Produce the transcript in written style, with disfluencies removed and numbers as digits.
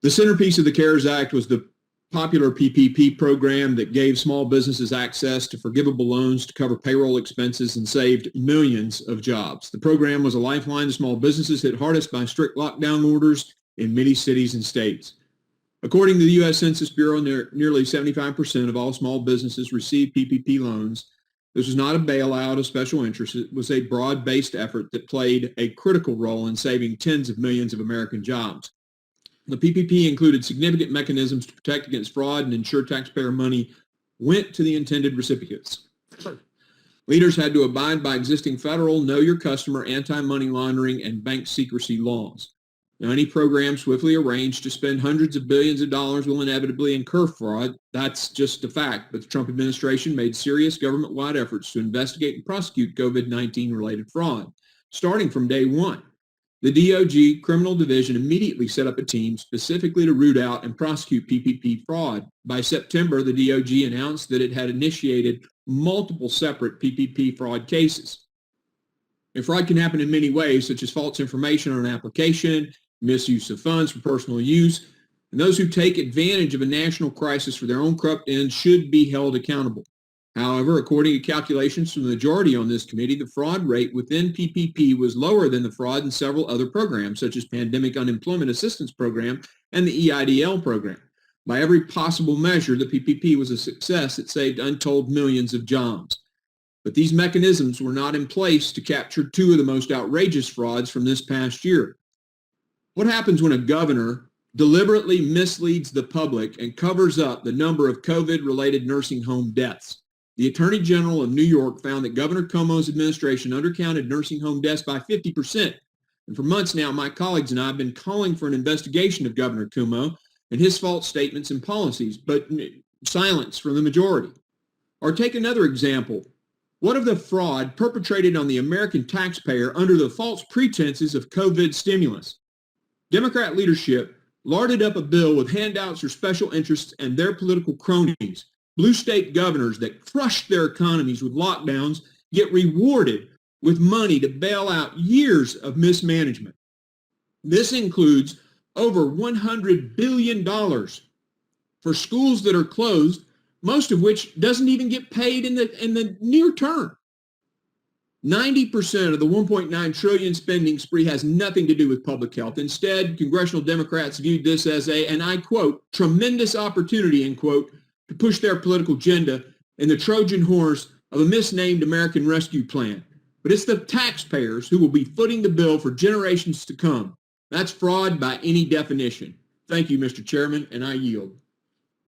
The centerpiece of the CARES Act was the popular PPP program that gave small businesses access to forgivable loans to cover payroll expenses and saved millions of jobs. The program was a lifeline to small businesses hit hardest by strict lockdown orders in many cities and states. According to the U.S. Census Bureau, nearly 75% of all small businesses received PPP loans. This was not a bailout of special interests. It was a broad-based effort that played a critical role in saving tens of millions of American jobs. The PPP included significant mechanisms to protect against fraud and ensure taxpayer money went to the intended recipients. Leaders had to abide by existing federal Know Your Customer, anti-money laundering, and bank secrecy laws. Now, any program swiftly arranged to spend hundreds of billions of dollars will inevitably incur fraud. That's just a fact. But the Trump administration made serious government-wide efforts to investigate and prosecute COVID-19 related fraud, starting from day one. The DOJ Criminal Division immediately set up a team specifically to root out and prosecute PPP fraud. By September, the DOJ announced that it had initiated multiple separate PPP fraud cases. And fraud can happen in many ways, such as false information on an application, misuse of funds for personal use, and those who take advantage of a national crisis for their own corrupt ends should be held accountable. However, according to calculations from the majority on this committee, the fraud rate within PPP was lower than the fraud in several other programs, such as Pandemic Unemployment Assistance Program and the EIDL program. By every possible measure, the PPP was a success that saved untold millions of jobs. But these mechanisms were not in place to capture two of the most outrageous frauds from this past year. What happens when a governor deliberately misleads the public and covers up the number of COVID-related nursing home deaths? The Attorney General of New York found that Governor Cuomo's administration undercounted nursing home deaths by 50%. And for months now, my colleagues and I have been calling for an investigation of Governor Cuomo and his false statements and policies, but silence from the majority. Or take another example. What of the fraud perpetrated on the American taxpayer under the false pretenses of COVID stimulus? Democrat leadership larded up a bill with handouts for special interests and their political cronies. Blue state governors that crushed their economies with lockdowns get rewarded with money to bail out years of mismanagement. This includes over $100 billion for schools that are closed, most of which doesn't even get paid in the near term. 90% of the $1.9 trillion spending spree has nothing to do with public health. Instead, congressional Democrats viewed this as a, and I quote, tremendous opportunity, end quote, to push their political agenda in the Trojan horse of a misnamed American Rescue Plan. But it's the taxpayers who will be footing the bill for generations to come. That's fraud by any definition. Thank you, Mr. Chairman, and I yield.